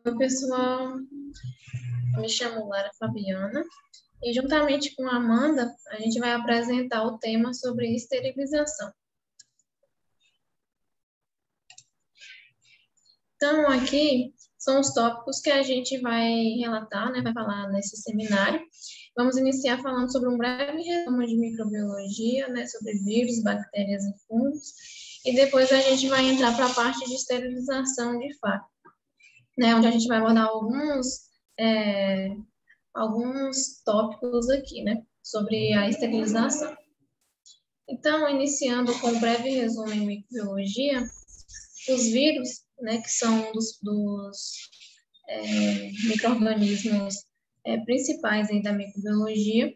Oi, pessoal, me chamo Lara Fabiana e juntamente com a Amanda, a gente vai apresentar o tema sobre esterilização. Então, aqui são os tópicos que a gente vai relatar, né, vai falar nesse seminário. Vamos iniciar falando sobre um breve resumo de microbiologia, né, sobre vírus, bactérias e fungos, e depois a gente vai entrar para a parte de esterilização de fato, né, onde a gente vai abordar alguns tópicos aqui, né, sobre a esterilização. Então, iniciando com um breve resumo em microbiologia, os vírus, né, que são dos micro-organismos principais aí da microbiologia,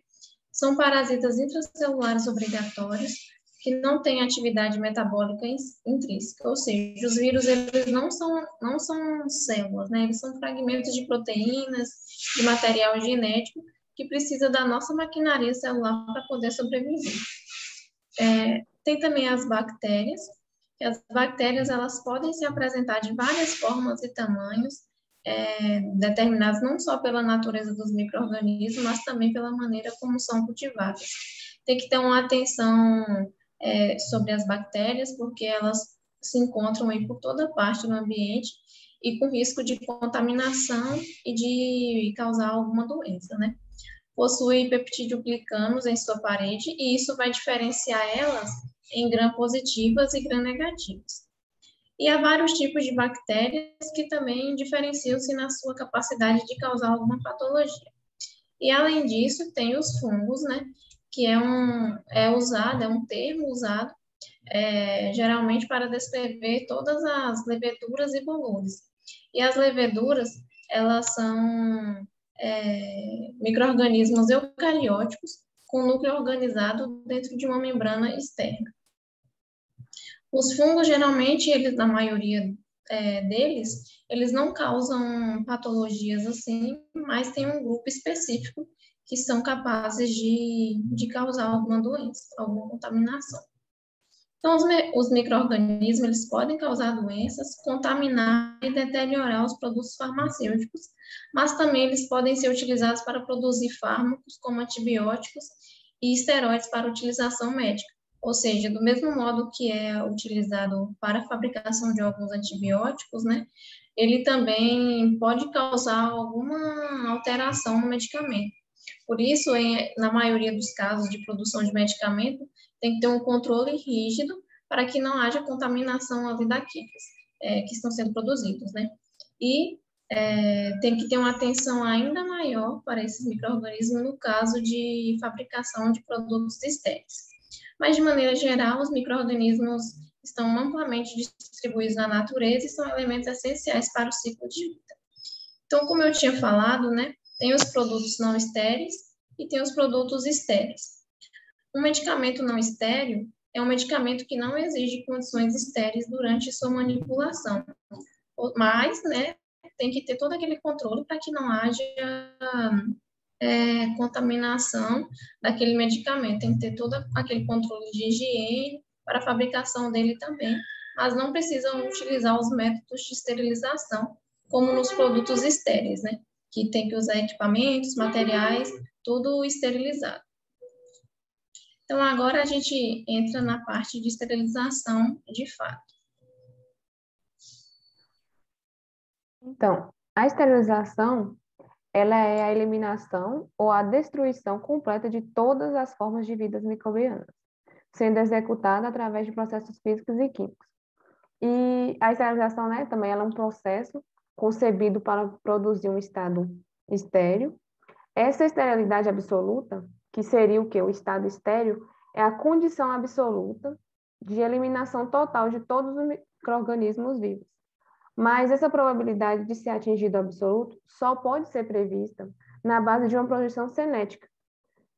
são parasitas intracelulares obrigatórios que não têm atividade metabólica intrínseca, ou seja, os vírus eles não são células, né? Eles são fragmentos de proteínas, de material genético que precisa da nossa maquinaria celular para poder sobreviver. Tem também as bactérias, que as bactérias elas podem se apresentar de várias formas e tamanhos, determinados não só pela natureza dos micro-organismos, mas também pela maneira como são cultivadas. Tem que ter uma atenção sobre as bactérias, porque elas se encontram aí por toda parte do ambiente e com risco de contaminação e de causar alguma doença, né? Possui peptídeo-glicanos em sua parede e isso vai diferenciar elas em gram-positivas e gram-negativas. E há vários tipos de bactérias que também diferenciam-se na sua capacidade de causar alguma patologia. E, além disso, tem os fungos, né, que é um termo usado geralmente para descrever todas as leveduras e bolores. E as leveduras, elas são micro-organismos eucarióticos com núcleo organizado dentro de uma membrana externa. Os fungos, geralmente, na maioria deles, eles não causam patologias assim, mas tem um grupo específico que são capazes de causar alguma doença, alguma contaminação. Então, os micro-organismos, eles podem causar doenças, contaminar e deteriorar os produtos farmacêuticos, mas também eles podem ser utilizados para produzir fármacos, como antibióticos e esteroides para utilização médica. Ou seja, do mesmo modo que é utilizado para a fabricação de alguns antibióticos, né, ele também pode causar alguma alteração no medicamento. Por isso, na maioria dos casos de produção de medicamento, tem que ter um controle rígido para que não haja contaminação ali daqueles que estão sendo produzidos, né? E tem que ter uma atenção ainda maior para esses micro-organismos no caso de fabricação de produtos estéreis. Mas, de maneira geral, os micro-organismos estão amplamente distribuídos na natureza e são elementos essenciais para o ciclo de vida. Então, como eu tinha falado, né, tem os produtos não estéreis e tem os produtos estéreis. Um medicamento não estéril é um medicamento que não exige condições estéreis durante sua manipulação, mas, né, tem que ter todo aquele controle para que não haja contaminação daquele medicamento, tem que ter todo aquele controle de higiene para a fabricação dele também, mas não precisam utilizar os métodos de esterilização, como nos produtos estéreis, né, que tem que usar equipamentos, materiais, tudo esterilizado. Então, agora a gente entra na parte de esterilização de fato. Então, a esterilização, ela é a eliminação ou a destruição completa de todas as formas de vida microbianas, sendo executada através de processos físicos e químicos. E a esterilização, né, também ela é um processo concebido para produzir um estado estéril. Essa esterilidade absoluta, que seria o quê? O estado estéril, é a condição absoluta de eliminação total de todos os micro-organismos vivos. Mas essa probabilidade de ser atingido absoluto só pode ser prevista na base de uma projeção cinética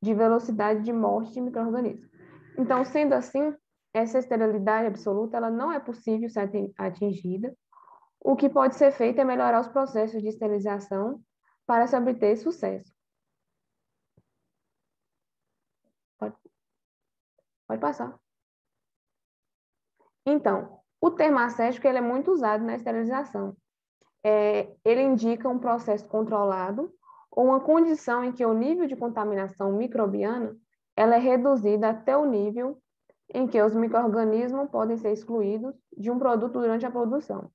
de velocidade de morte de micro-organismos. Então, sendo assim, essa esterilidade absoluta ela não é possível ser atingida. O que pode ser feito é melhorar os processos de esterilização para se obter sucesso. Pode passar. Então, o termo assético ele é muito usado na esterilização. ele indica um processo controlado ou uma condição em que o nível de contaminação microbiana ela é reduzida até o nível em que os micro-organismos podem ser excluídos de um produto durante a produção.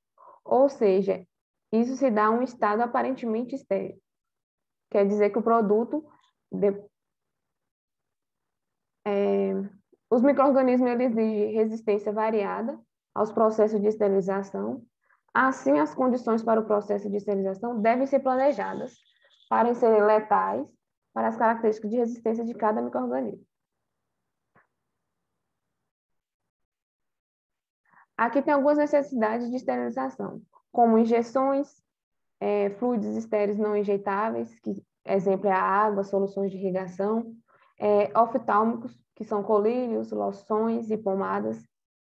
Ou seja, isso se dá um estado aparentemente estéril. Quer dizer que o produto, os micro-organismos eles exigem resistência variada aos processos de esterilização. Assim, as condições para o processo de esterilização devem ser planejadas para serem letais para as características de resistência de cada micro-organismo. Aqui tem algumas necessidades de esterilização, como injeções, fluidos estéreis não injetáveis, que exemplo é a água, soluções de irrigação, oftálmicos, que são colírios, loções e pomadas,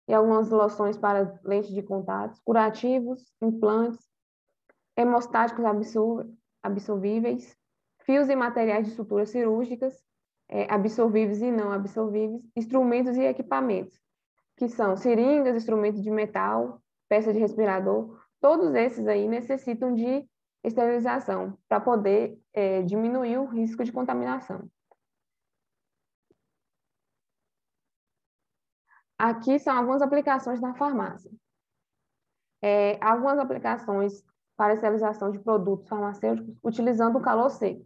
e algumas loções para lentes de contato, curativos, implantes, hemostáticos absorvíveis, fios e materiais de suturas cirúrgicas, absorvíveis e não absorvíveis, instrumentos e equipamentos, que são seringas, instrumentos de metal, peça de respirador, todos esses aí necessitam de esterilização para poder diminuir o risco de contaminação. Aqui são algumas aplicações na farmácia. Algumas aplicações para esterilização de produtos farmacêuticos utilizando o calor seco,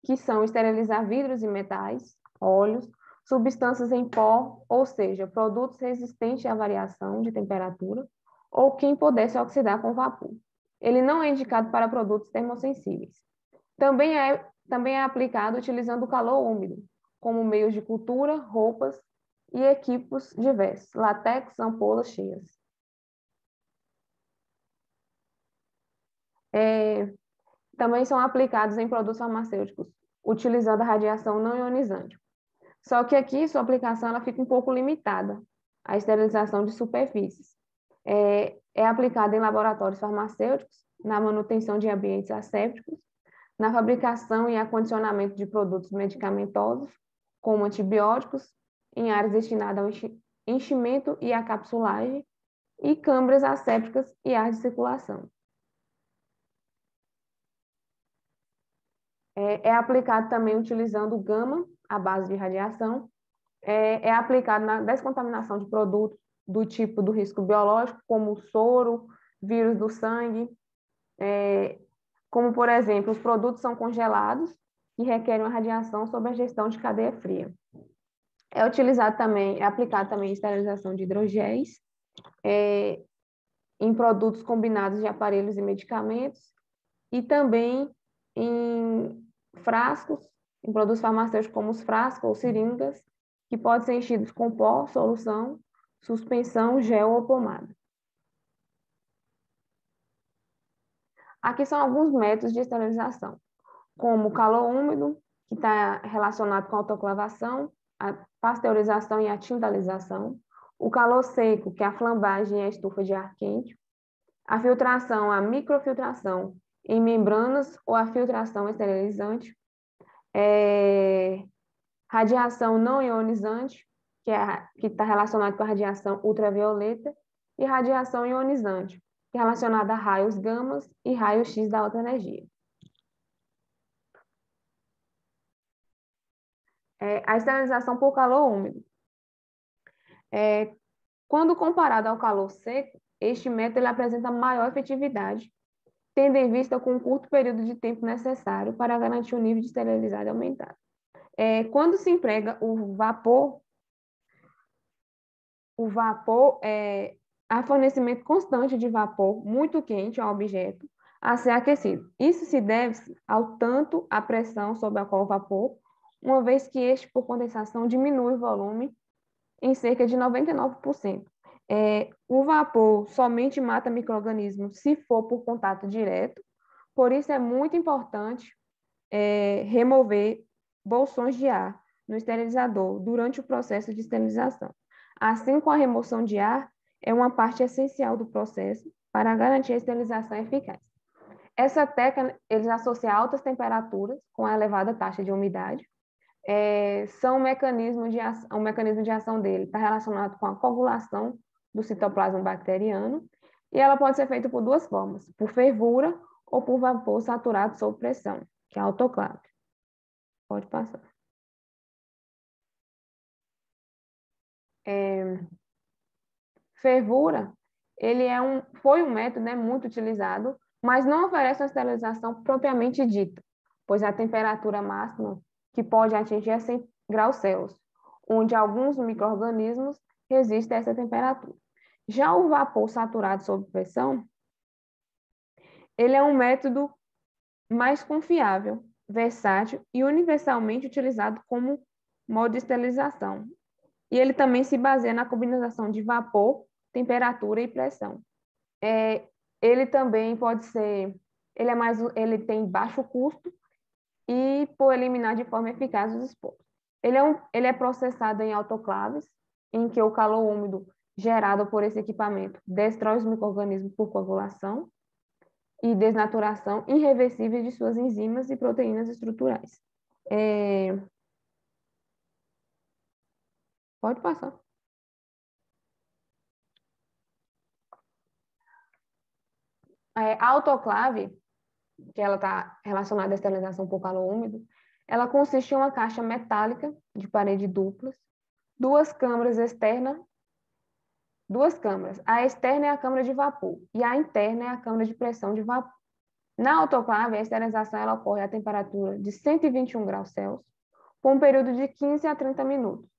que são esterilizar vidros e metais, óleos, substâncias em pó, ou seja, produtos resistentes à variação de temperatura, ou que pudesse oxidar com vapor. Ele não é indicado para produtos termossensíveis. Também é aplicado utilizando o calor úmido, como meios de cultura, roupas e equipos diversos, látex, ampolas cheias. Também são aplicados em produtos farmacêuticos, utilizando a radiação não ionizante. Só que aqui sua aplicação ela fica um pouco limitada à esterilização de superfícies. É aplicada em laboratórios farmacêuticos, na manutenção de ambientes assépticos, na fabricação e acondicionamento de produtos medicamentosos, como antibióticos, em áreas destinadas ao enchimento e à capsulagem, e câmaras assépticas e áreas de circulação. É aplicado também utilizando gama, à base de radiação, é aplicado na descontaminação de produtos do tipo do risco biológico, como soro, vírus do sangue, como, por exemplo, os produtos são congelados e requerem uma radiação sob a gestão de cadeia fria. É aplicado também em esterilização de hidrogéis, em produtos combinados de aparelhos e medicamentos, e também em frascos, em produtos farmacêuticos como os frascos ou seringas, que podem ser enchidos com pó, solução, suspensão, gel ou pomada. Aqui são alguns métodos de esterilização, como o calor úmido, que está relacionado com a autoclavação, a pasteurização e a tindalização, o calor seco, que é a flambagem e a estufa de ar quente, a filtração, a microfiltração em membranas ou a filtração esterilizante, radiação não ionizante, que está relacionado com a radiação ultravioleta, e radiação ionizante, que é relacionada a raios gamas e raios X da alta energia. A esterilização por calor úmido. Quando comparado ao calor seco, este método ele apresenta maior efetividade, tendo em vista com um curto período de tempo necessário para garantir o nível de esterilidade aumentado. Quando se emprega o vapor há fornecimento constante de vapor muito quente ao objeto a ser aquecido. Isso se deve ao tanto a pressão sob a qual o vapor, uma vez que este, por condensação, diminui o volume em cerca de 99%. O vapor somente mata micro-organismos se for por contato direto, por isso é muito importante remover bolsões de ar no esterilizador durante o processo de esterilização. Assim como a remoção de ar é uma parte essencial do processo para garantir a esterilização eficaz. Essa técnica, eles associam altas temperaturas com a elevada taxa de umidade. O mecanismo de ação dele está relacionado com a coagulação do citoplasma bacteriano E ela pode ser feita por duas formas, por fervura ou por vapor saturado sob pressão, que é a autoclave. Pode passar. Fervura, foi um método, né, muito utilizado, mas não oferece uma esterilização propriamente dita, pois a temperatura máxima que pode atingir é 100 graus Celsius, onde alguns micro-organismos resistem a essa temperatura. Já o vapor saturado sob pressão, ele é um método mais confiável, versátil e universalmente utilizado como modo de esterilização. E ele também se baseia na combinação de vapor, temperatura e pressão. Ele também pode ser, ele tem baixo custo e por eliminar de forma eficaz os esporos. Ele é processado em autoclaves, em que o calor úmido gerado por esse equipamento destrói os micro-organismos por coagulação e desnaturação irreversível de suas enzimas e proteínas estruturais. Pode passar. A autoclave, que ela está relacionada à esterilização por calor úmido, ela consiste em uma caixa metálica de parede duplas, duas câmaras externas, duas câmaras. A externa é a câmara de vapor e a interna é a câmara de pressão de vapor. Na autoclave, a esterilização ela ocorre a temperatura de 121 graus Celsius, por um período de 15 a 30 minutos.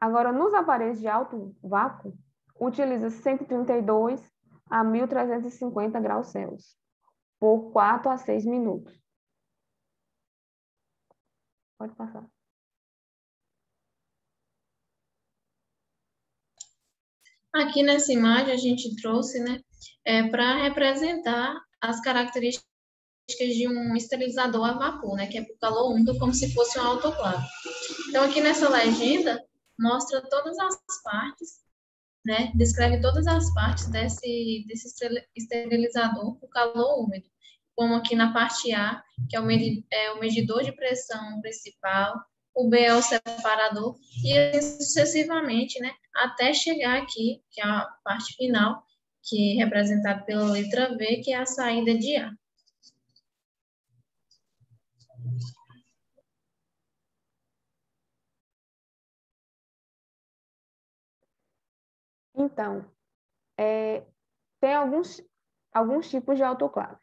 Agora, nos aparelhos de alto vácuo, utiliza 132 a 1.350 graus Celsius, por 4 a 6 minutos. Pode passar. Aqui nessa imagem a gente trouxe, né, para representar as características de um esterilizador a vapor, né, que é por calor úmido, como se fosse um autoclave. Então, aqui nessa legenda, mostra todas as partes, né, descreve todas as partes desse esterilizador por calor úmido, como aqui na parte A, que é o medidor de pressão principal, o B é o separador, e assim sucessivamente, né, até chegar aqui, que é a parte final, que é representada pela letra V, que é a saída de ar. Então, tem alguns tipos de autoclave.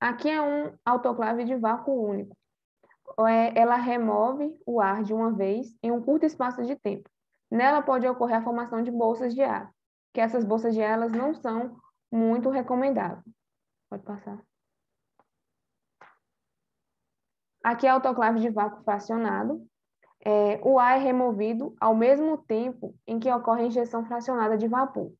Aqui é um autoclave de vácuo único. Ela remove o ar de uma vez em um curto espaço de tempo. Nela pode ocorrer a formação de bolsas de ar, que essas bolsas de ar elas não são muito recomendáveis. Pode passar. Aqui é autoclave de vácuo fracionado. O ar é removido ao mesmo tempo em que ocorre a injeção fracionada de vapor.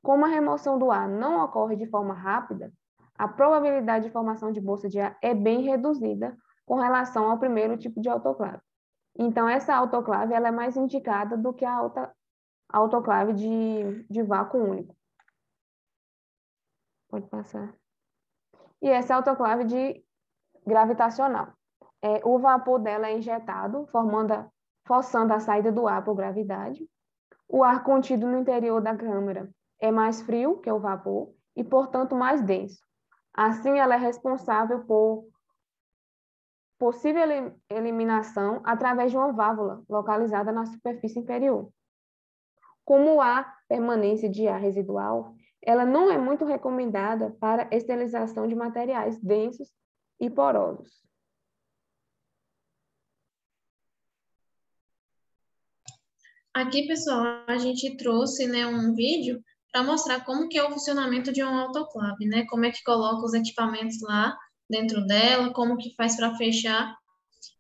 Como a remoção do ar não ocorre de forma rápida, a probabilidade de formação de bolsa de ar é bem reduzida com relação ao primeiro tipo de autoclave. Então, essa autoclave ela é mais indicada do que a autoclave de vácuo único. Pode passar. E essa é a autoclave de gravitacional. O vapor dela é injetado, forçando a saída do ar por gravidade. O ar contido no interior da câmara é mais frio que o vapor e, portanto, mais denso. Assim, ela é responsável por possível eliminação através de uma válvula localizada na superfície inferior. Como há permanência de ar residual, ela não é muito recomendada para esterilização de materiais densos e porosos. Aqui, pessoal, a gente trouxe, né, um vídeo para mostrar como que é o funcionamento de um autoclave, né? Como é que coloca os equipamentos lá dentro dela, como que faz para fechar.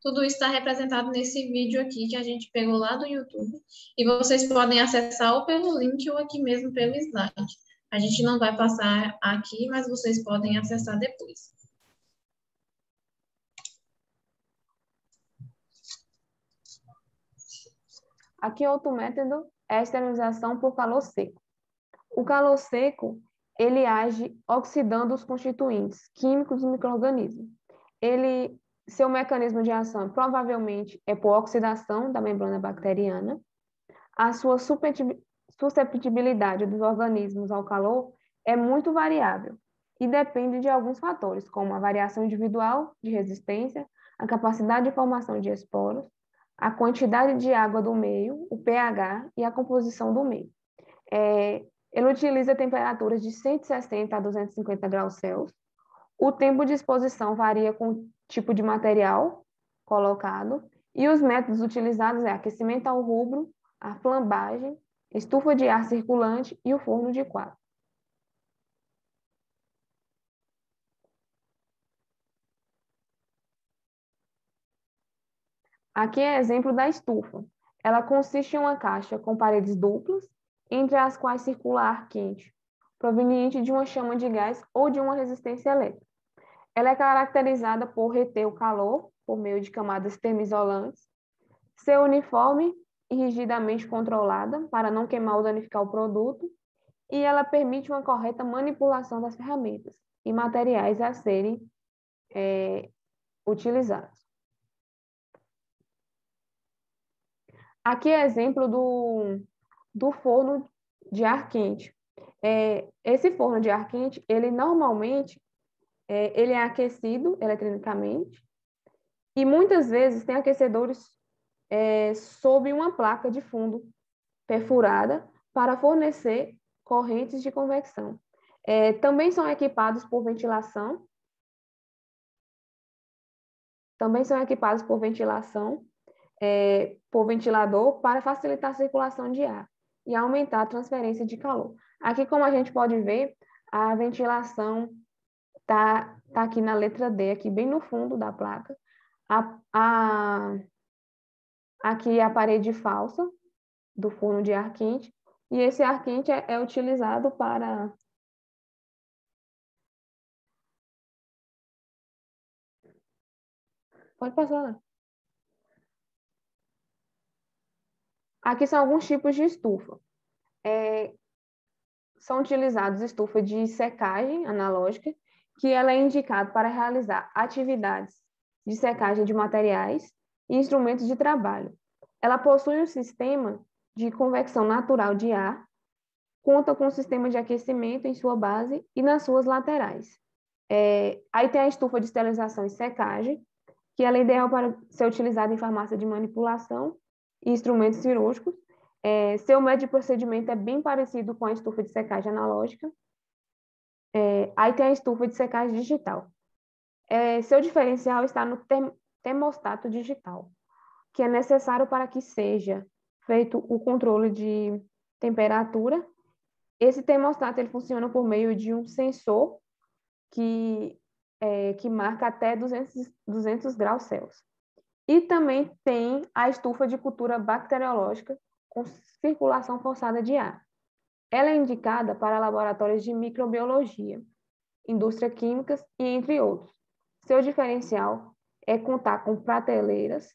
Tudo isso está representado nesse vídeo aqui que a gente pegou lá do YouTube. E vocês podem acessar ou pelo link ou aqui mesmo pelo slide. A gente não vai passar aqui, mas vocês podem acessar depois. Aqui outro método é a esterilização por calor seco. O calor seco, ele age oxidando os constituintes químicos do micro-organismo. Seu mecanismo de ação provavelmente é por oxidação da membrana bacteriana. A sua susceptibilidade dos organismos ao calor é muito variável e depende de alguns fatores, como a variação individual de resistência, a capacidade de formação de esporos, a quantidade de água do meio, o pH e a composição do meio. Ele utiliza temperaturas de 160 a 250 graus Celsius. O tempo de exposição varia com o tipo de material colocado e os métodos utilizados é aquecimento ao rubro, a flambagem, estufa de ar circulante e o forno de quadro. Aqui é exemplo da estufa. Ela consiste em uma caixa com paredes duplas, entre as quais circula ar quente, proveniente de uma chama de gás ou de uma resistência elétrica. Ela é caracterizada por reter o calor por meio de camadas termoisolantes, ser uniforme e rigidamente controlada para não queimar ou danificar o produto, e ela permite uma correta manipulação das ferramentas e materiais a serem utilizados. Aqui é exemplo do forno de ar quente. Esse forno de ar quente, ele normalmente ele é aquecido eletricamente e muitas vezes tem aquecedores sob uma placa de fundo perfurada para fornecer correntes de convecção. Também são equipados por ventilação, por ventilador para facilitar a circulação de ar e aumentar a transferência de calor. Aqui, como a gente pode ver, a ventilação tá aqui na letra D, aqui bem no fundo da placa. Aqui a parede falsa do forno de ar quente, e esse ar quente é utilizado para... Pode passar lá. Aqui são alguns tipos de estufa. São utilizados estufa de secagem analógica, que ela é indicada para realizar atividades de secagem de materiais e instrumentos de trabalho. Ela possui um sistema de convecção natural de ar, conta com um sistema de aquecimento em sua base e nas suas laterais. Aí tem a estufa de esterilização e secagem, que ela é ideal para ser utilizada em farmácia de manipulação e instrumentos cirúrgicos. Seu método de procedimento é bem parecido com a estufa de secagem analógica. Aí tem a estufa de secagem digital. Seu diferencial está no termostato digital, que é necessário para que seja feito o controle de temperatura. Esse termostato ele funciona por meio de um sensor que marca até 200 graus Celsius. E também tem a estufa de cultura bacteriológica com circulação forçada de ar. Ela é indicada para laboratórios de microbiologia, indústria químicas e entre outros. Seu diferencial é contar com prateleiras,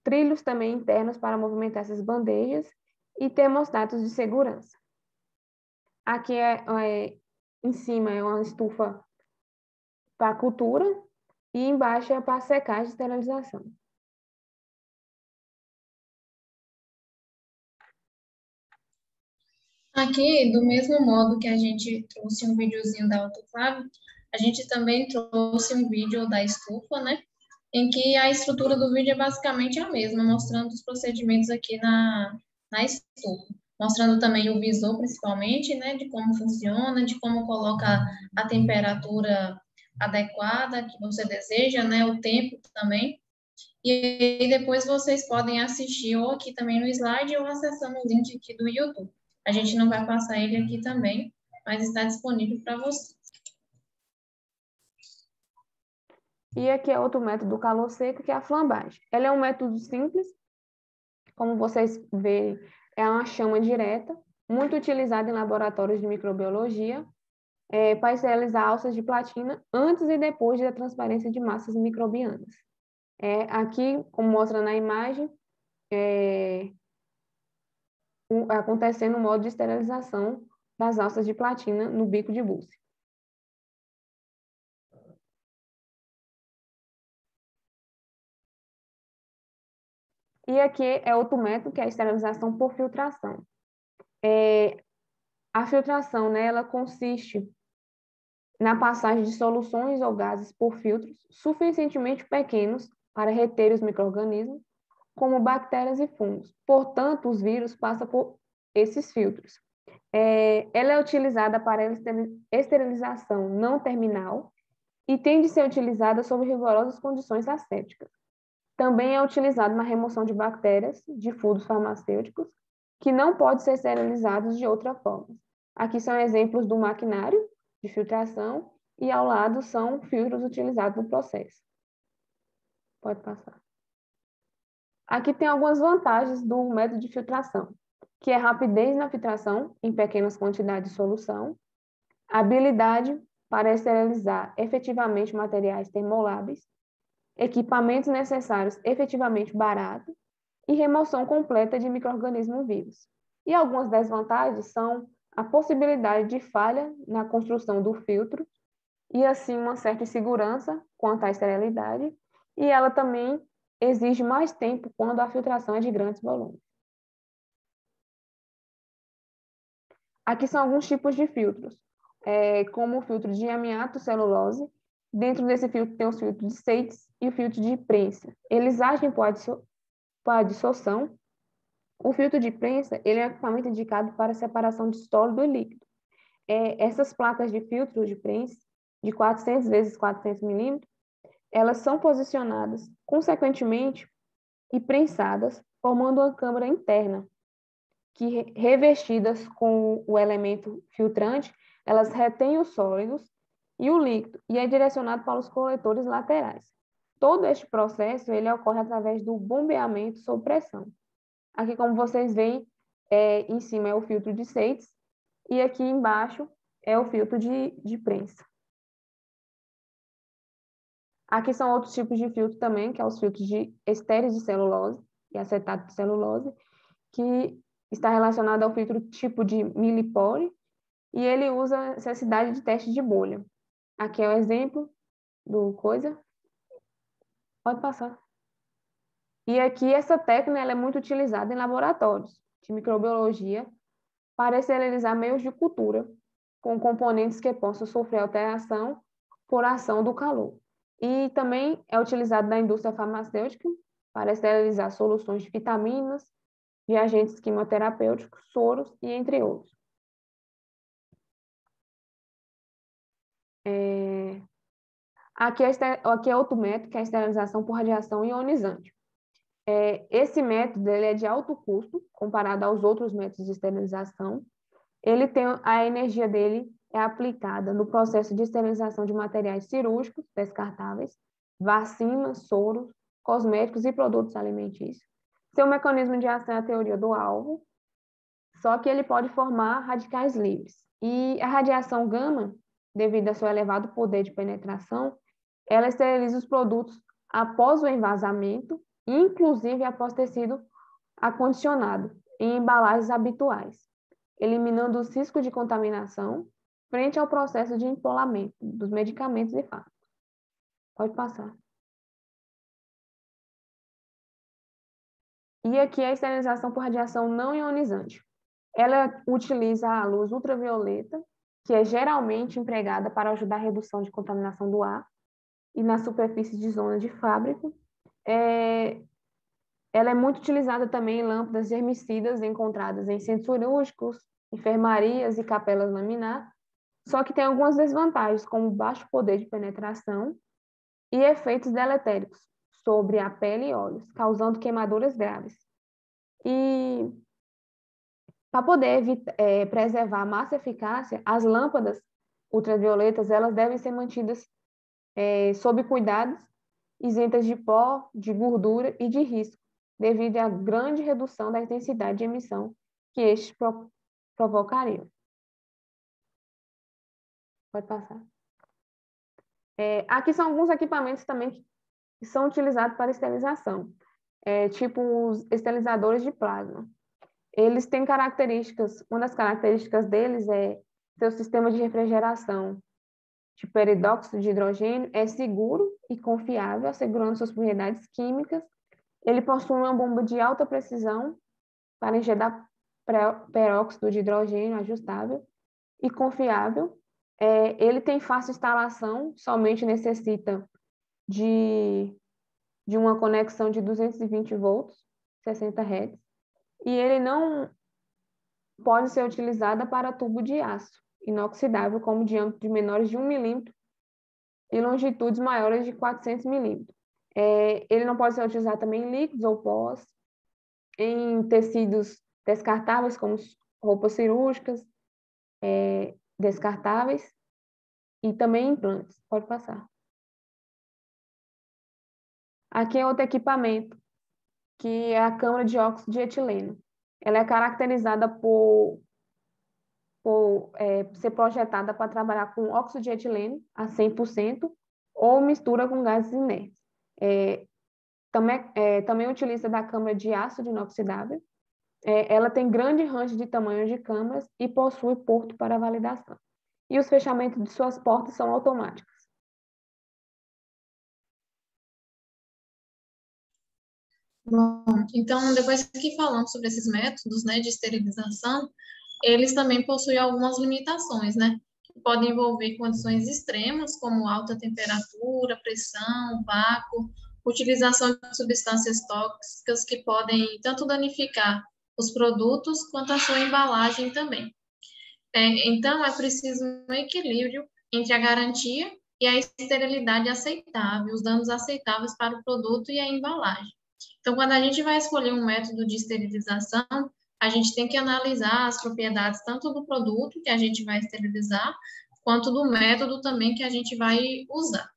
trilhos também internos para movimentar essas bandejas e termostatos de segurança. Aqui em cima é uma estufa para cultura e embaixo é para secagem e esterilização. Aqui, do mesmo modo que a gente trouxe um videozinho da autoclave, a gente também trouxe um vídeo da estufa, né? Em que a estrutura do vídeo é basicamente a mesma, mostrando os procedimentos aqui na estufa. Mostrando também o visor, principalmente, né? De como funciona, de como coloca a temperatura adequada que você deseja, né? O tempo também. E aí depois vocês podem assistir ou aqui também no slide ou acessando o link aqui do YouTube. A gente não vai passar ele aqui também, mas está disponível para vocês. E aqui é outro método do calor seco, que é a flambagem. Ela é um método simples, como vocês veem, é uma chama direta, muito utilizada em laboratórios de microbiologia, para esterilizar alças de platina antes e depois da transferência de massas microbianas. Aqui, como mostra na imagem, acontecendo o modo de esterilização das alças de platina no bico de Booth. E aqui é outro método, que é a esterilização por filtração. A filtração, né, ela consiste na passagem de soluções ou gases por filtros suficientemente pequenos para reter os micro-organismos, como bactérias e fungos. Portanto, os vírus passam por esses filtros. Ela é utilizada para esterilização não terminal e tem de ser utilizada sob rigorosas condições ascéticas. Também é utilizado na remoção de bactérias de fundos farmacêuticos que não podem ser esterilizados de outra forma. Aqui são exemplos do maquinário de filtração e ao lado são filtros utilizados no processo. Pode passar. Aqui tem algumas vantagens do método de filtração, que é rapidez na filtração em pequenas quantidades de solução, habilidade para esterilizar efetivamente materiais termoláveis, equipamentos necessários efetivamente baratos e remoção completa de micro-organismos vivos. E algumas desvantagens são a possibilidade de falha na construção do filtro e, assim, uma certa insegurança quanto à esterilidade, e ela também exige mais tempo quando a filtração é de grandes volumes. Aqui são alguns tipos de filtros, como o filtro de amianto-celulose. Dentro desse filtro tem os filtros de Seitz e o filtro de prensa. Eles agem por adsorção. O filtro de prensa ele é um equipamento indicado para separação de sólido e líquido. Essas placas de filtro de prensa, de 400 vezes 400 milímetros, elas são posicionadas consequentemente e prensadas, formando uma câmara interna, que revestidas com o elemento filtrante, elas retêm os sólidos e o líquido, e é direcionado para os coletores laterais. Todo este processo ele ocorre através do bombeamento sob pressão. Aqui, como vocês veem, em cima é o filtro de Seitz e aqui embaixo é o filtro de prensa. Aqui são outros tipos de filtro também, que é os filtros de estéreis de celulose e acetato de celulose, que está relacionado ao filtro tipo de Millipore, e ele usa a necessidade de teste de bolha. Aqui é o exemplo do coisa. Pode passar. E aqui essa técnica ela é muito utilizada em laboratórios de microbiologia para esterilizar meios de cultura com componentes que possam sofrer alteração por ação do calor. E também é utilizado na indústria farmacêutica para esterilizar soluções de vitaminas, de agentes quimioterapêuticos, soros e entre outros. Aqui é outro método, que é a esterilização por radiação ionizante. Esse método ele é de alto custo, comparado aos outros métodos de esterilização. A energia dele é aplicada no processo de esterilização de materiais cirúrgicos descartáveis, vacinas, soros, cosméticos e produtos alimentícios. Seu mecanismo de ação é a teoria do alvo, só que ele pode formar radicais livres. E a radiação gama, devido ao seu elevado poder de penetração, ela esteriliza os produtos após o envasamento, inclusive após ter sido acondicionado em embalagens habituais, eliminando os riscos de contaminação frente ao processo de empolamento dos medicamentos e fármacos. Pode passar. E aqui é a esterilização por radiação não ionizante. Ela utiliza a luz ultravioleta, que é geralmente empregada para ajudar a redução de contaminação do ar e na superfície de zona de fábrica. Ela é muito utilizada também em lâmpadas germicidas encontradas em centros cirúrgicos, enfermarias e capelas laminar, só que tem algumas desvantagens, como baixo poder de penetração e efeitos deletéricos sobre a pele e olhos, causando queimaduras graves. E para poder preservar a massa eficácia, as lâmpadas ultravioletas elas devem ser mantidas sob cuidados, isentas de pó, de gordura e de risco, devido à grande redução da intensidade de emissão que estes provocariam. Pode passar. Aqui são alguns equipamentos também que são utilizados para esterilização, tipo os esterilizadores de plasma. Eles têm características, uma das características deles é seu sistema de refrigeração de peróxido de hidrogênio é seguro e confiável, assegurando suas propriedades químicas. Ele possui uma bomba de alta precisão para injetar peróxido de hidrogênio ajustável e confiável. Ele tem fácil instalação, somente necessita de uma conexão de 220 volts, 60 Hz, e ele não pode ser utilizado para tubo de aço inoxidável, como diâmetro de menores de 1 milímetro e longitudes maiores de 400 milímetros. Ele não pode ser utilizado também em líquidos ou pós, em tecidos descartáveis, como roupas cirúrgicas, descartáveis, e também implantes. Pode passar. Aqui é outro equipamento, que é a câmara de óxido de etileno. Ela é caracterizada por ser projetada para trabalhar com óxido de etileno a 100% ou mistura com gases inertes. Também utiliza da câmara de ácido inoxidável. Ela tem grande range de tamanho de câmaras e possui porto para validação. E os fechamentos de suas portas são automáticos. Bom, então, depois que falamos sobre esses métodos, né, de esterilização, eles também possuem algumas limitações, né, que podem envolver condições extremas, como alta temperatura, pressão, vácuo, utilização de substâncias tóxicas que podem tanto danificar os produtos quanto a sua embalagem também. Então, é preciso um equilíbrio entre a garantia e a esterilidade aceitável, os danos aceitáveis para o produto e a embalagem. Então, quando a gente vai escolher um método de esterilização, a gente tem que analisar as propriedades tanto do produto que a gente vai esterilizar, quanto do método também que a gente vai usar.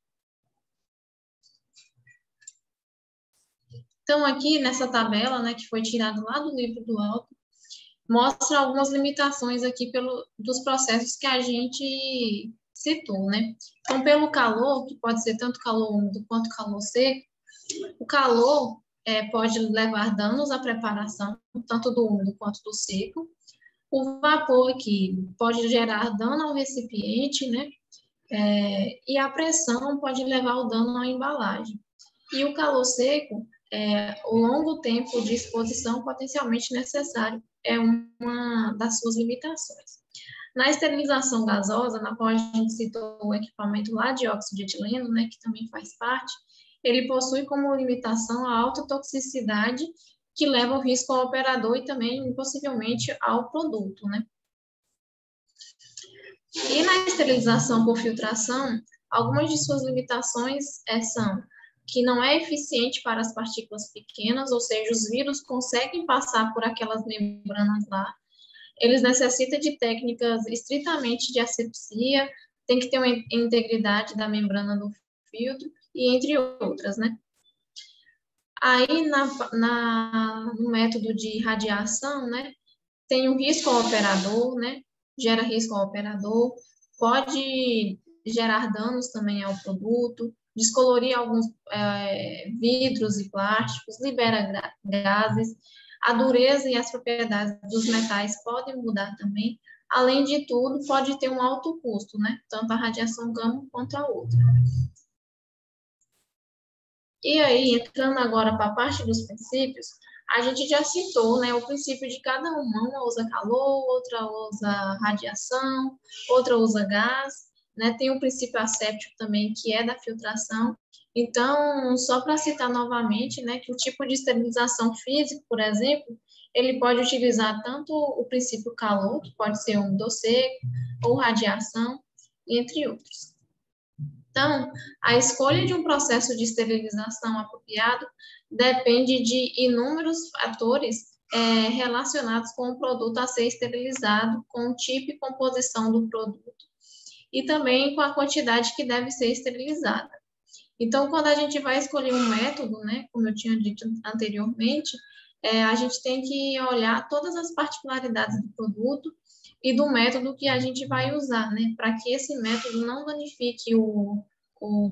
Então, aqui nessa tabela, né, que foi tirada lá do livro do Alto, mostra algumas limitações aqui dos processos que a gente citou, né? Então, pelo calor, que pode ser tanto calor úmido quanto calor seco, o calor pode levar danos à preparação, tanto do úmido quanto do seco. O vapor aqui pode gerar dano ao recipiente, né? E a pressão pode levar ao dano à embalagem. E o calor seco, o longo tempo de exposição potencialmente necessário é uma das suas limitações. Na esterilização gasosa, na qual a gente citou o equipamento lá de óxido de etileno, né, que também faz parte, ele possui como limitação a alta toxicidade que leva ao risco ao operador e também, possivelmente, ao produto, né? E na esterilização por filtração, algumas de suas limitações são que não é eficiente para as partículas pequenas, ou seja, os vírus conseguem passar por aquelas membranas lá. Eles necessitam de técnicas estritamente de asepsia, tem que ter uma integridade da membrana do filtro, e entre outras, né? Aí, no método de radiação, né, tem o risco ao operador, né, gera risco ao operador, pode gerar danos também ao produto, descolorir alguns vidros e plásticos, libera gases, a dureza e as propriedades dos metais podem mudar também. Além de tudo, pode ter um alto custo, né, tanto a radiação gama quanto a outra. E aí, entrando agora para a parte dos princípios, a gente já citou, né, o princípio de cada uma usa calor, outra usa radiação, outra usa gás, né, tem o princípio asséptico também, que é da filtração. Então, só para citar novamente, né, que o tipo de esterilização física, por exemplo, ele pode utilizar tanto o princípio calor, que pode ser úmido ou seco, ou radiação, entre outros. Então, a escolha de um processo de esterilização apropriado depende de inúmeros fatores relacionados com o produto a ser esterilizado, com o tipo e composição do produto, e também com a quantidade que deve ser esterilizada. Então, quando a gente vai escolher um método, né, como eu tinha dito anteriormente, a gente tem que olhar todas as particularidades do produto e do método que a gente vai usar, né, para que esse método não danifique o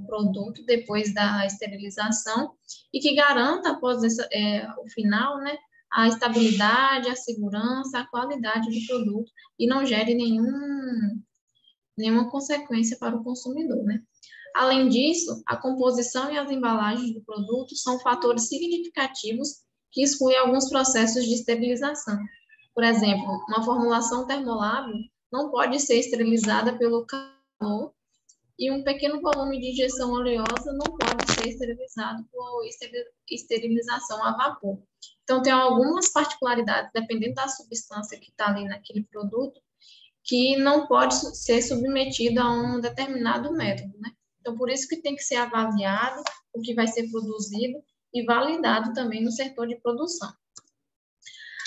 produto depois da esterilização e que garanta, após o final, né, a estabilidade, a segurança, a qualidade do produto e não gere nenhuma consequência para o consumidor, né. Além disso, a composição e as embalagens do produto são fatores significativos que excluem alguns processos de esterilização. Por exemplo, uma formulação termolábil não pode ser esterilizada pelo calor e um pequeno volume de injeção oleosa não pode ser esterilizado por esterilização a vapor. Então, tem algumas particularidades, dependendo da substância que está ali naquele produto, que não pode ser submetido a um determinado método, né? Então, por isso que tem que ser avaliado o que vai ser produzido e validado também no setor de produção.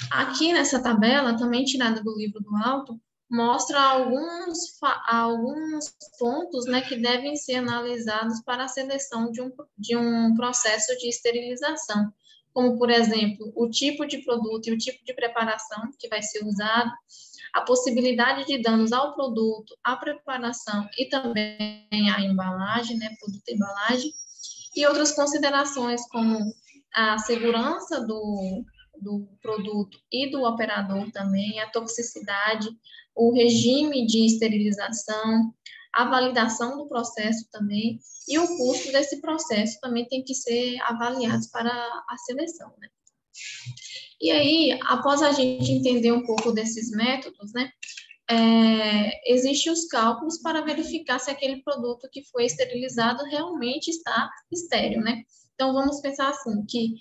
Aqui nessa tabela, também tirada do livro do Alto, mostra alguns pontos, né, que devem ser analisados para a seleção de um processo de esterilização, como, por exemplo, o tipo de produto e o tipo de preparação que vai ser usado, a possibilidade de danos ao produto, à preparação e também à embalagem, né, produto e embalagem, e outras considerações como a segurança do produto e do operador também, a toxicidade, o regime de esterilização, a validação do processo também, e o custo desse processo também tem que ser avaliados para a seleção, né? E aí, após a gente entender um pouco desses métodos, né, existem os cálculos para verificar se aquele produto que foi esterilizado realmente está estéril, né? Então, vamos pensar assim, que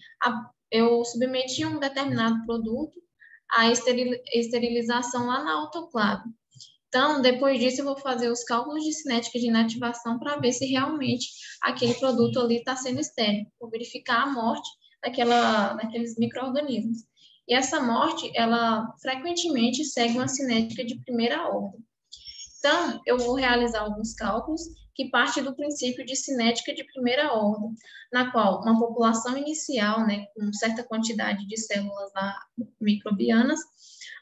eu submeti um determinado produto à esterilização lá na autoclave. Então, depois disso, eu vou fazer os cálculos de cinética de inativação para ver se realmente aquele produto ali está sendo estéril. Vou verificar a morte daqueles micro-organismos. E essa morte, ela frequentemente segue uma cinética de primeira ordem. Então, eu vou realizar alguns cálculos que partem do princípio de cinética de primeira ordem, na qual uma população inicial, né, com certa quantidade de células microbianas,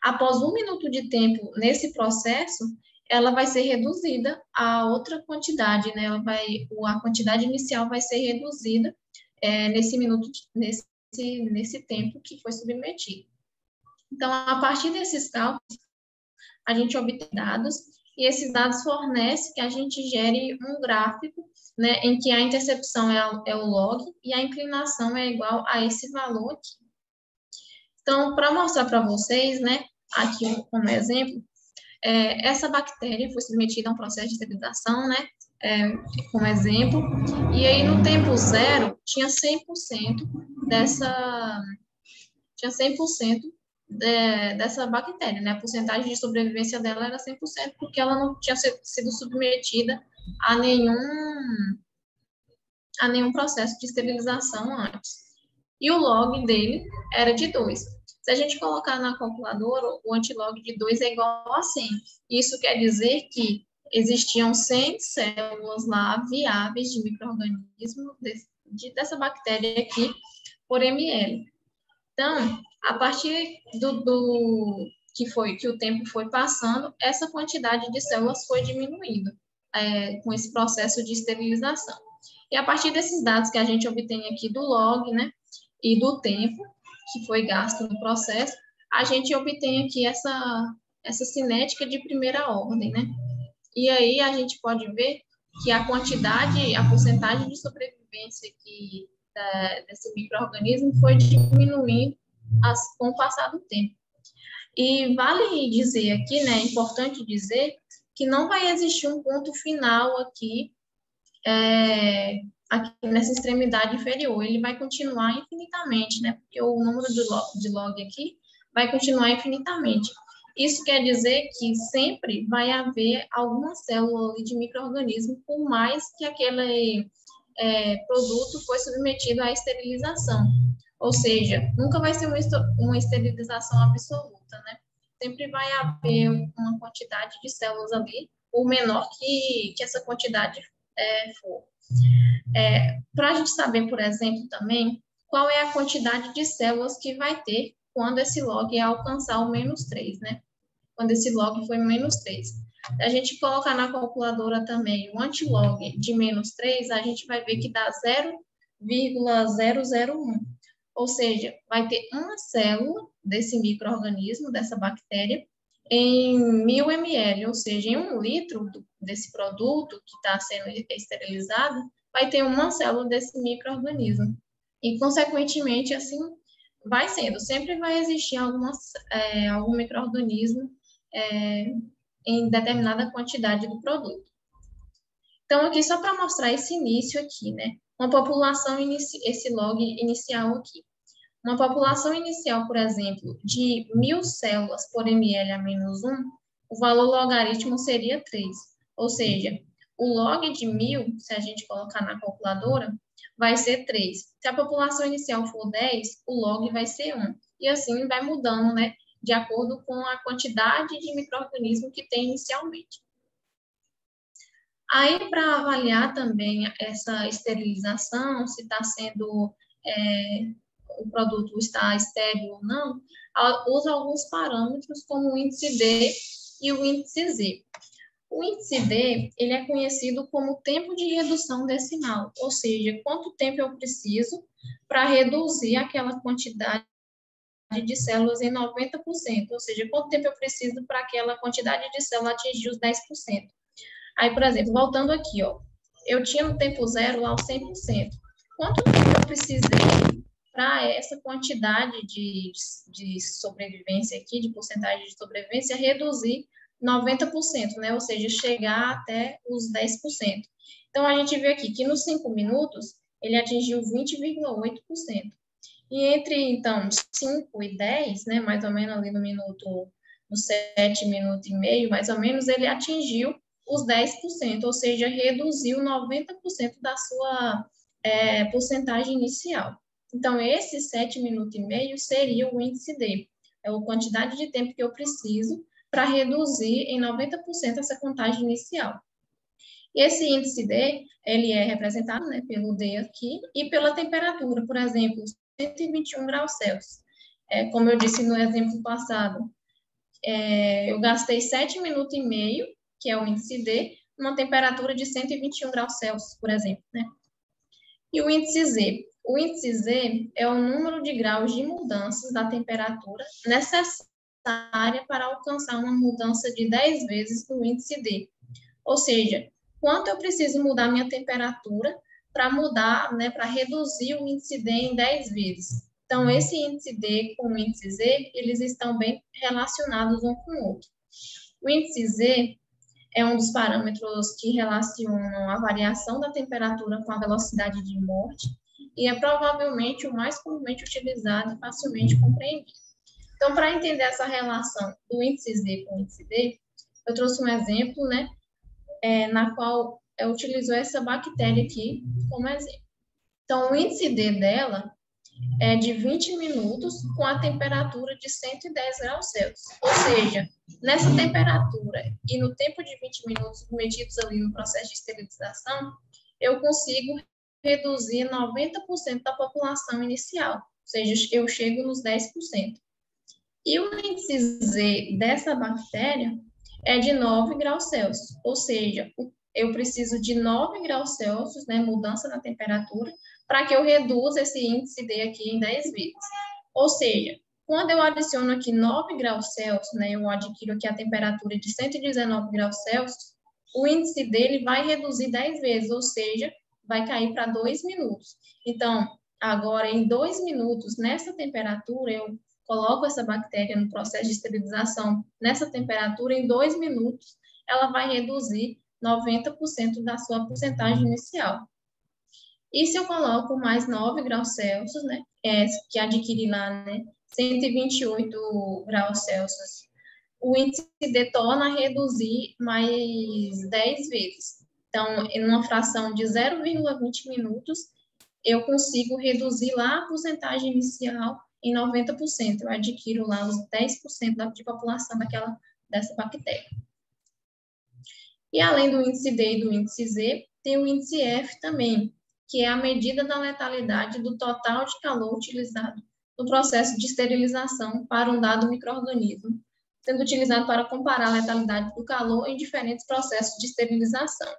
após 1 minuto de tempo nesse processo, ela vai ser reduzida a outra quantidade, né, a quantidade inicial vai ser reduzida nesse tempo que foi submetido. Então, a partir desses cálculos, a gente obtém dados, e esses dados fornecem que a gente gere um gráfico, né, em que a intercepção é o log e a inclinação é igual a esse valor aqui. Então, para mostrar para vocês, né, aqui como exemplo, essa bactéria foi submetida a um processo de esterilização, né, como exemplo, e aí no tempo zero tinha 100% dessa bactéria, né? A porcentagem de sobrevivência dela era 100%, porque ela não tinha sido submetida a nenhum processo de esterilização antes. E o log dele era de 2. Se a gente colocar na calculadora, o antilog de 2 é igual a 100. Isso quer dizer que existiam 100 células lá viáveis de micro-organismo dessa bactéria aqui por ml. Então, a partir que o tempo foi passando, essa quantidade de células foi diminuindo com esse processo de esterilização. E a partir desses dados que a gente obtém aqui do log, né, e do tempo que foi gasto no processo, a gente obtém aqui essa cinética de primeira ordem, né? E aí a gente pode ver que a porcentagem de sobrevivência desse micro-organismo foi diminuindo com o passar do tempo. E vale dizer aqui, né, é importante dizer que não vai existir um ponto final aqui nessa extremidade inferior, ele vai continuar infinitamente, né, porque o número de log aqui vai continuar infinitamente. Isso quer dizer que sempre vai haver alguma célula de micro-organismo, por mais que aquele produto foi submetido à esterilização. Ou seja, nunca vai ser uma esterilização absoluta, né? Sempre vai haver uma quantidade de células ali, por menor que essa quantidade for. Para a gente saber, por exemplo, também, qual é a quantidade de células que vai ter quando esse log alcançar o -3, né? Quando esse log foi -3. A gente colocar na calculadora também o antilog de -3, a gente vai ver que dá 0,001. Ou seja, vai ter uma célula desse micro-organismo, dessa bactéria, em 1000 ml, ou seja, em 1 litro desse produto que está sendo esterilizado, vai ter uma célula desse micro-organismo. E, consequentemente, assim, vai sendo, sempre vai existir algum micro-organismo em determinada quantidade do produto. Então, aqui, só para mostrar esse início aqui, né? Uma população, esse log inicial aqui. Uma população inicial, por exemplo, de 1.000 células por ml a menos 1, o valor logaritmo seria 3. Ou seja, o log de 1.000, se a gente colocar na calculadora, vai ser 3. Se a população inicial for 10, o log vai ser 1. E assim vai mudando, né? De acordo com a quantidade de micro-organismo que tem inicialmente. Aí, para avaliar também essa esterilização, se está sendo, o produto está estéril ou não, usa alguns parâmetros como o índice D e o índice Z. O índice D, ele é conhecido como tempo de redução decimal, ou seja, quanto tempo eu preciso para reduzir aquela quantidade de células em 90%, ou seja, quanto tempo eu preciso para aquela quantidade de células atingir os 10%. Aí, por exemplo, voltando aqui, ó, eu tinha no tempo zero lá o 100%. Quanto tempo eu precisei para essa quantidade de sobrevivência aqui, de porcentagem de sobrevivência, reduzir 90%, né? Ou seja, chegar até os 10%. Então, a gente vê aqui que nos 5 minutos, ele atingiu 20,8%. E entre, então, 5 e 10, né, mais ou menos ali no 7 minutos e meio, mais ou menos, ele atingiu os 10%, ou seja, reduziu 90% da sua porcentagem inicial. Então, esse 7 minutos e meio seria o índice D, é a quantidade de tempo que eu preciso para reduzir em 90% essa contagem inicial. E esse índice D, ele é representado, né, pelo D aqui e pela temperatura, por exemplo, 121 graus Celsius. Como eu disse no exemplo passado, eu gastei 7 minutos e meio, que é o índice D, numa temperatura de 121 graus Celsius, por exemplo, né? E o índice Z? O índice Z é o número de graus de mudanças da temperatura necessária para alcançar uma mudança de 10 vezes no índice D. Ou seja, quanto eu preciso mudar minha temperatura para mudar, né, para reduzir o índice D em 10 vezes. Então, esse índice D com o índice Z, eles estão bem relacionados um com o outro. O índice Z é um dos parâmetros que relacionam a variação da temperatura com a velocidade de morte e é provavelmente o mais comumente utilizado e facilmente compreendido. Então, para entender essa relação do índice Z com o índice D, eu trouxe um exemplo, né, na qual utilizou essa bactéria aqui como exemplo. Então, o índice D dela é de 20 minutos com a temperatura de 110 graus Celsius. Ou seja, nessa temperatura e no tempo de 20 minutos metidos ali no processo de esterilização, eu consigo reduzir 90% da população inicial. Ou seja, eu chego nos 10%. E o índice Z dessa bactéria é de 9 graus Celsius. Ou seja, eu preciso de 9 graus Celsius, né, mudança na temperatura, para que eu reduza esse índice D aqui em 10 vezes. Ou seja, quando eu adiciono aqui 9 graus Celsius, né, eu adquiro aqui a temperatura de 119 graus Celsius, o índice dele vai reduzir 10 vezes, ou seja, vai cair para 2 minutos. Então, agora, em 2 minutos, nessa temperatura, eu coloco essa bactéria no processo de esterilização nessa temperatura, em 2 minutos, ela vai reduzir 90% da sua porcentagem inicial. E se eu coloco mais 9 graus Celsius, né, que adquiri lá, né, 128 graus Celsius, o índice D torna a reduzir mais 10 vezes. Então, em uma fração de 0,20 minutos, eu consigo reduzir lá a porcentagem inicial em 90%. Eu adquiro lá os 10% de população dessa bactéria. E além do índice D e do índice Z, tem o índice F também, que é a medida da letalidade do total de calor utilizado no processo de esterilização para um dado micro-organismo, sendo utilizado para comparar a letalidade do calor em diferentes processos de esterilização.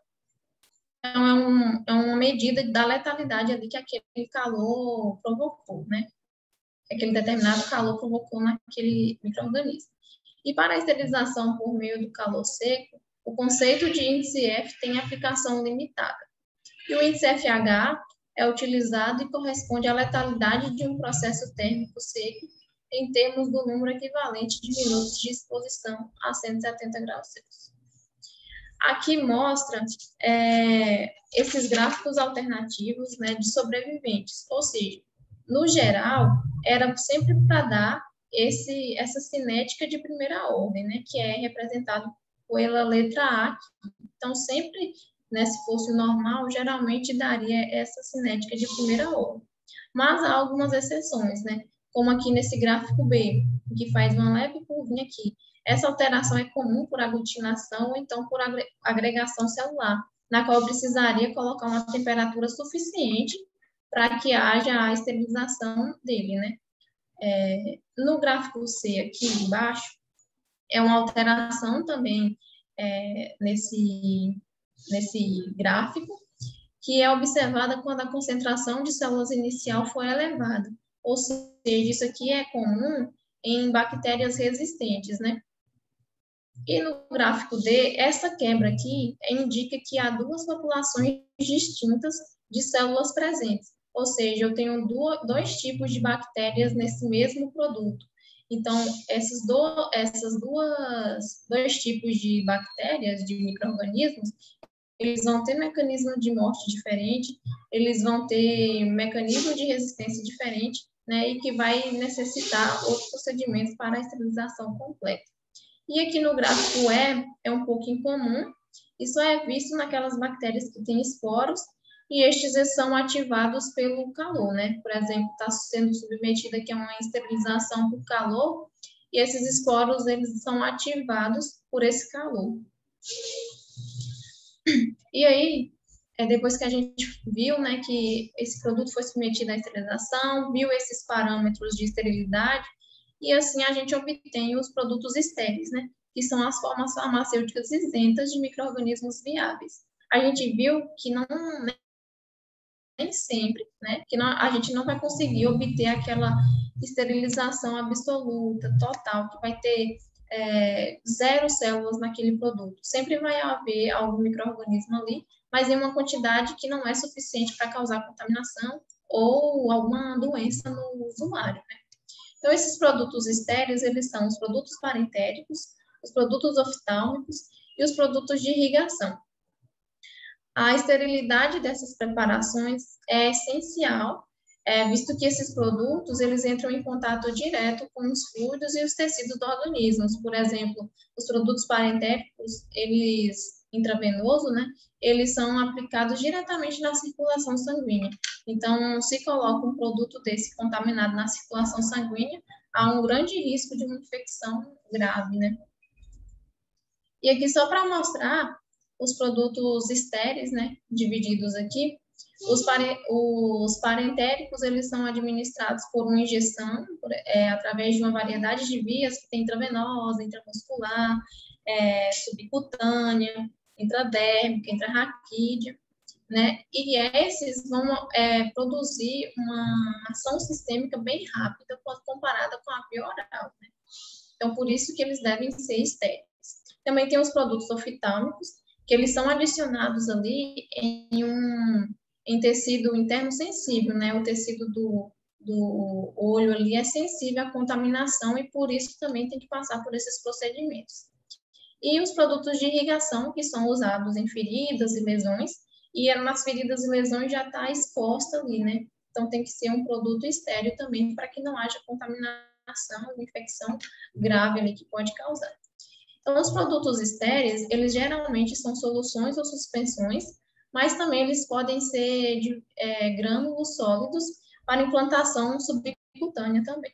Então, é uma medida da letalidade ali que aquele calor provocou, né? Aquele determinado calor provocou naquele micro-organismo. E para a esterilização por meio do calor seco, o conceito de índice F tem aplicação limitada. E o índice FH é utilizado e corresponde à letalidade de um processo térmico seco em termos do número equivalente de minutos de exposição a 170 graus Celsius. Aqui mostra esses gráficos alternativos, né, de sobreviventes, ou seja, no geral, era sempre para dar essa cinética de primeira ordem, né, que é representado pela letra A. Então, sempre, né, se fosse o normal, geralmente daria essa cinética de primeira ordem. Mas há algumas exceções, né, como aqui nesse gráfico B, que faz uma leve curvinha aqui. Essa alteração é comum por aglutinação ou então por agregação celular, na qual eu precisaria colocar uma temperatura suficiente para que haja a esterilização dele, né? No gráfico C aqui embaixo, é uma alteração também nesse gráfico, que é observada quando a concentração de células inicial for elevada. Ou seja, isso aqui é comum em bactérias resistentes, né? E no gráfico D, essa quebra aqui indica que há duas populações distintas de células presentes. Ou seja, eu tenho dois tipos de bactérias nesse mesmo produto. Então, dois tipos de bactérias, de micro-organismos, eles vão ter mecanismo de morte diferente, eles vão ter mecanismo de resistência diferente, né, e que vai necessitar outros procedimentos para a esterilização completa. E aqui no gráfico E é um pouco incomum, isso é visto naquelas bactérias que têm esporos, e estes são ativados pelo calor, né? Por exemplo, está sendo submetida aqui a uma esterilização por calor, e esses esporos, eles são ativados por esse calor. E aí, depois que a gente viu, né, que esse produto foi submetido à esterilização, viu esses parâmetros de esterilidade, e assim a gente obtém os produtos estéreis, né, que são as formas farmacêuticas isentas de micro-organismos viáveis. A gente viu que nem sempre, né, que a gente não vai conseguir obter aquela esterilização absoluta, total, que vai ter zero células naquele produto. Sempre vai haver algum micro-organismo ali, mas em uma quantidade que não é suficiente para causar contaminação ou alguma doença no usuário, né? Então, esses produtos estéreis, eles são os produtos parentéricos, os produtos oftálmicos e os produtos de irrigação. A esterilidade dessas preparações é essencial, visto que esses produtos, eles entram em contato direto com os fluidos e os tecidos do organismo. Por exemplo, os produtos parentéricos, eles intravenoso, né, eles são aplicados diretamente na circulação sanguínea. Então, se coloca um produto desse contaminado na circulação sanguínea, há um grande risco de uma infecção grave, né? E aqui só para mostrar os produtos estéreis, né, divididos aqui, os parentéricos, eles são administrados por uma injeção, através de uma variedade de vias, que tem intravenosa, intramuscular, subcutânea, intradérmica, intrarraquídea, né, e esses vão produzir uma ação sistêmica bem rápida quando comparada com a via oral, né? Então, por isso que eles devem ser estéreis. Também tem os produtos oftálmicos, que eles são adicionados ali em tecido interno sensível, né? O tecido do olho ali é sensível à contaminação e por isso também tem que passar por esses procedimentos. E os produtos de irrigação, que são usados em feridas e lesões, e nas feridas e lesões já está exposta ali, né? Então tem que ser um produto estéril também para que não haja contaminação, infecção grave ali que pode causar. Então, os produtos estéreis, eles geralmente são soluções ou suspensões, mas também eles podem ser de grânulos sólidos para implantação subcutânea também.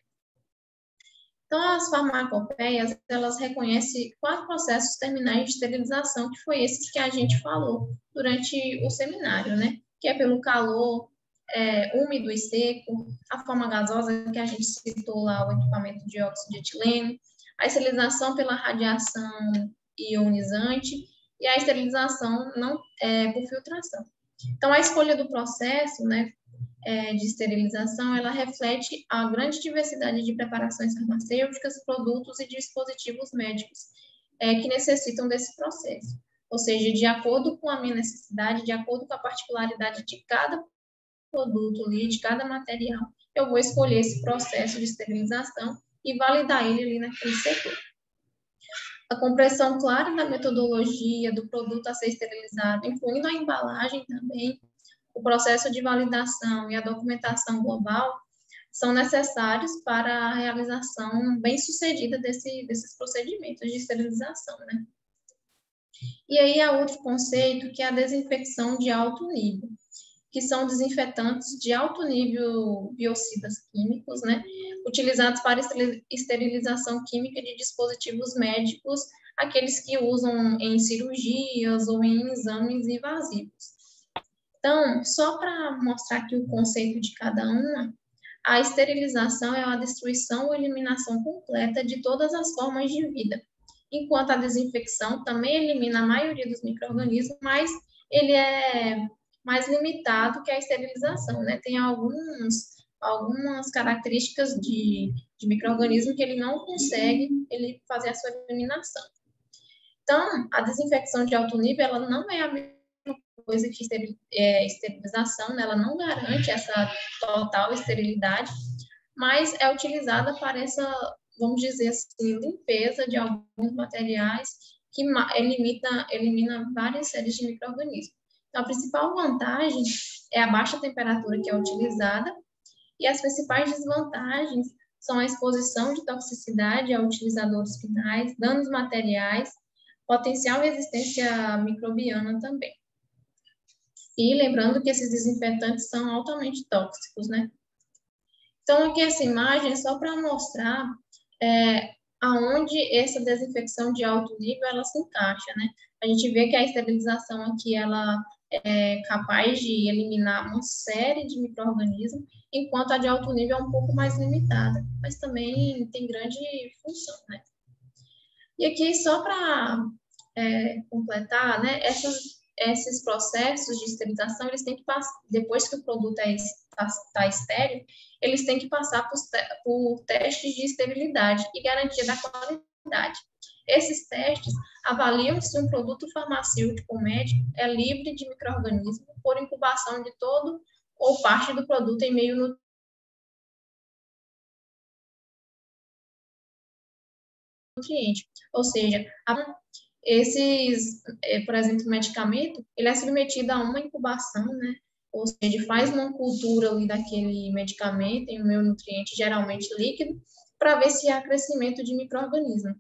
Então, as farmacopeias, elas reconhecem 4 processos terminais de esterilização, que foi esses que a gente falou durante o seminário, né? Que é pelo calor, úmido e seco, a forma gasosa, que a gente citou lá, o equipamento de óxido de etileno, a esterilização pela radiação ionizante e a esterilização por filtração. Então, a escolha do processo, né, de esterilização, ela reflete a grande diversidade de preparações farmacêuticas, produtos e dispositivos médicos que necessitam desse processo. Ou seja, de acordo com a minha necessidade, de acordo com a particularidade de cada produto ali, de cada material, eu vou escolher esse processo de esterilização e validar ele ali naquele setor. A compreensão clara da metodologia do produto a ser esterilizado, incluindo a embalagem também, o processo de validação e a documentação global, são necessários para a realização bem-sucedida desses procedimentos de esterilização, né? E aí há outro conceito, que é a desinfecção de alto nível, que são desinfetantes de alto nível biocidas químicos, né, utilizados para esterilização química de dispositivos médicos, aqueles que usam em cirurgias ou em exames invasivos. Então, só para mostrar aqui o conceito de cada uma, a esterilização é a destruição ou eliminação completa de todas as formas de vida, enquanto a desinfecção também elimina a maioria dos micro-organismos, mas ele é mais limitado que a esterilização, né? Tem algumas características de micro-organismo que ele não consegue fazer a sua eliminação. Então, a desinfecção de alto nível, ela não é a mesma coisa que esterilização, né? Ela não garante essa total esterilidade, mas é utilizada para essa, vamos dizer assim, limpeza de alguns materiais que elimina várias séries de micro-organismos. Então, a principal vantagem é a baixa temperatura que é utilizada, e as principais desvantagens são a exposição de toxicidade a utilizadores finais, danos materiais, potencial resistência microbiana também. E lembrando que esses desinfetantes são altamente tóxicos, né? Então, aqui essa imagem é só para mostrar aonde essa desinfecção de alto nível ela se encaixa, né? A gente vê que a esterilização aqui ela é capaz de eliminar uma série de micro-organismos, enquanto a de alto nível é um pouco mais limitada, mas também tem grande função, né? E aqui, só para completar, né, esses processos de esterilização, eles têm que passar, depois que o produto está estéril, eles têm que passar por testes de esterilidade e garantia da qualidade. Esses testes avaliam se um produto farmacêutico ou médico é livre de micro-organismos por incubação de todo ou parte do produto em meio nutriente. Ou seja, por exemplo, medicamento, ele é submetido a uma incubação, né? Ou seja, faz uma cultura ali daquele medicamento em um meio nutriente geralmente líquido, para ver se há crescimento de micro-organismo.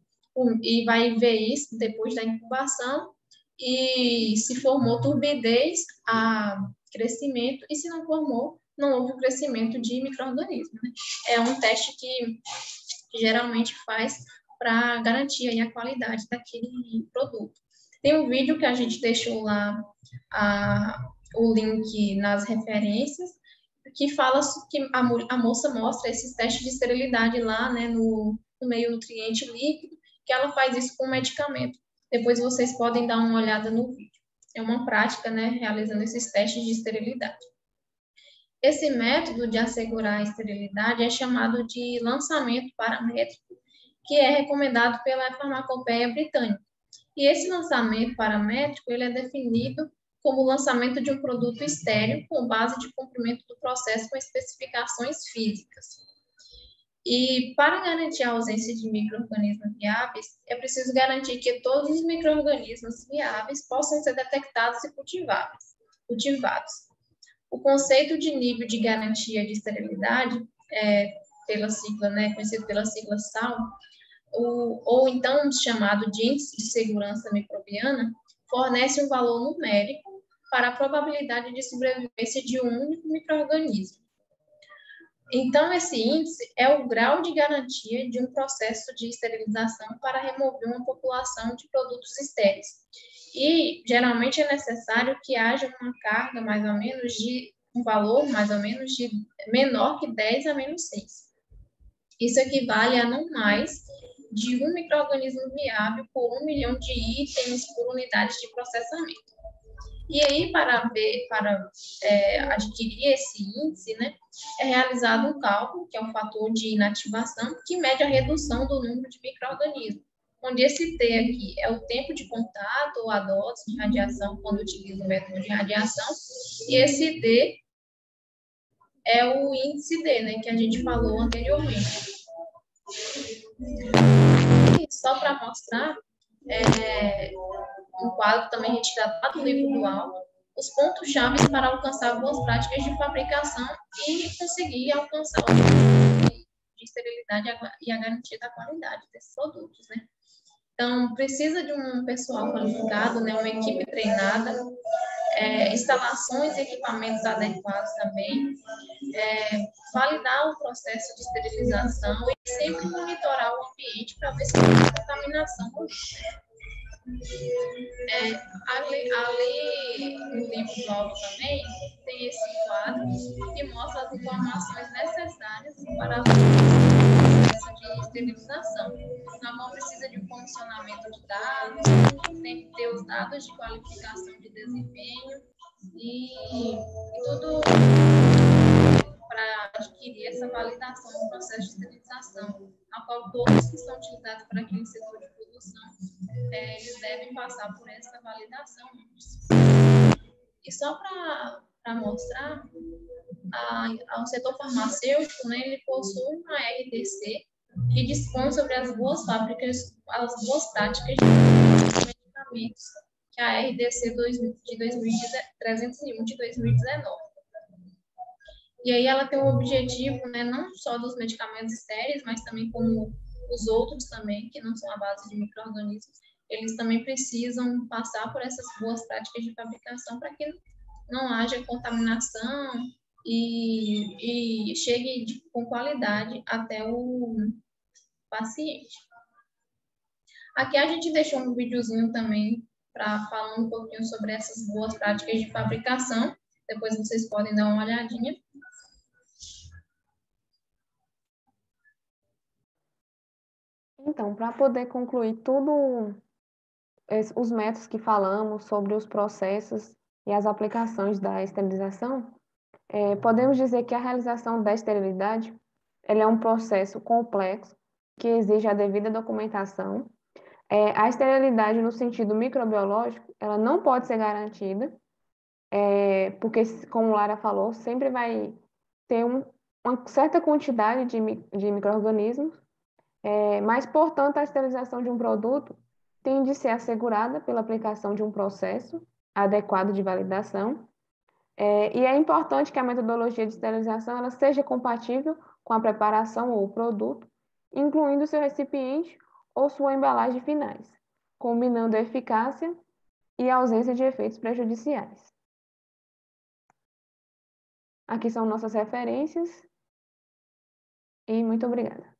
E vai ver isso depois da incubação, e se formou turbidez, há crescimento, e se não formou, não houve o crescimento de micro-organismo, né? É um teste que geralmente faz para garantir aí a qualidade daquele produto. Tem um vídeo que a gente deixou lá, o link nas referências, que fala que a moça mostra esses testes de esterilidade lá, né, no meio nutriente líquido, que ela faz isso com medicamento. Depois vocês podem dar uma olhada no vídeo. É uma prática, né, realizando esses testes de esterilidade. Esse método de assegurar a esterilidade é chamado de lançamento paramétrico, que é recomendado pela farmacopeia britânica. E esse lançamento paramétrico ele é definido como o lançamento de um produto estéril com base de cumprimento do processo com especificações físicas. E para garantir a ausência de micro-organismos viáveis, é preciso garantir que todos os micro-organismos viáveis possam ser detectados e cultivados. O conceito de nível de garantia de esterilidade, pela sigla, né, conhecido pela sigla SAL, ou então chamado de índice de segurança microbiana, fornece um valor numérico para a probabilidade de sobrevivência de um único micro-organismo. Então, esse índice é o grau de garantia de um processo de esterilização para remover uma população de produtos estéreis. E, geralmente, é necessário que haja uma carga, um valor, mais ou menos, de menor que 10 a menos 6. Isso equivale a não mais de um micro-organismo viável por 1 milhão de itens por unidade de processamento. E aí, para adquirir esse índice, né, é realizado um cálculo, que é o fator de inativação, que mede a redução do número de micro-organismos, onde esse T aqui é o tempo de contato ou a dose de radiação quando utiliza o método de radiação, e esse D é o índice D, né, que a gente falou anteriormente. E só para mostrar, um quadro também retirado lá do livro do Alto, os pontos-chave para alcançar boas práticas de fabricação e conseguir alcançar o objetivo de esterilidade e a garantia da qualidade desses produtos, né? Então, precisa de um pessoal qualificado, né, uma equipe treinada, instalações e equipamentos adequados também, validar o processo de esterilização e sempre monitorar o ambiente para ver se não tem contaminação. Ali no livro do Alto também tem esse quadro que mostra as informações necessárias para o processo de esterilização. Na qual precisa de um condicionamento de dados, tem que ter os dados de qualificação de desempenho e tudo para adquirir essa validação do processo de esterilização, a qual todos que são utilizados para aquele setor de produção, eles devem passar por essa validação antes. E só para mostrar, o setor farmacêutico, né, ele possui uma RDC que dispõe sobre as boas práticas de medicamentos, que é a RDC 301 de 2019. E aí ela tem o objetivo, né, não só dos medicamentos estéreis, mas também como os outros também, que não são à base de micro-organismos, eles também precisam passar por essas boas práticas de fabricação para que não haja contaminação e chegue com qualidade até o paciente. Aqui a gente deixou um videozinho também para falar um pouquinho sobre essas boas práticas de fabricação. Depois vocês podem dar uma olhadinha. Então, para poder concluir tudo, os métodos que falamos sobre os processos e as aplicações da esterilização, podemos dizer que a realização da esterilidade ela é um processo complexo que exige a devida documentação. A esterilidade no sentido microbiológico, ela não pode ser garantida, porque, como Lara falou, sempre vai ter uma certa quantidade de micro-organismos, mas, portanto, a esterilização de um produto tem de ser assegurada pela aplicação de um processo adequado de validação, e é importante que a metodologia de esterilização ela seja compatível com a preparação ou o produto, incluindo seu recipiente ou sua embalagem finais, combinando a eficácia e a ausência de efeitos prejudiciais. Aqui são nossas referências e muito obrigada.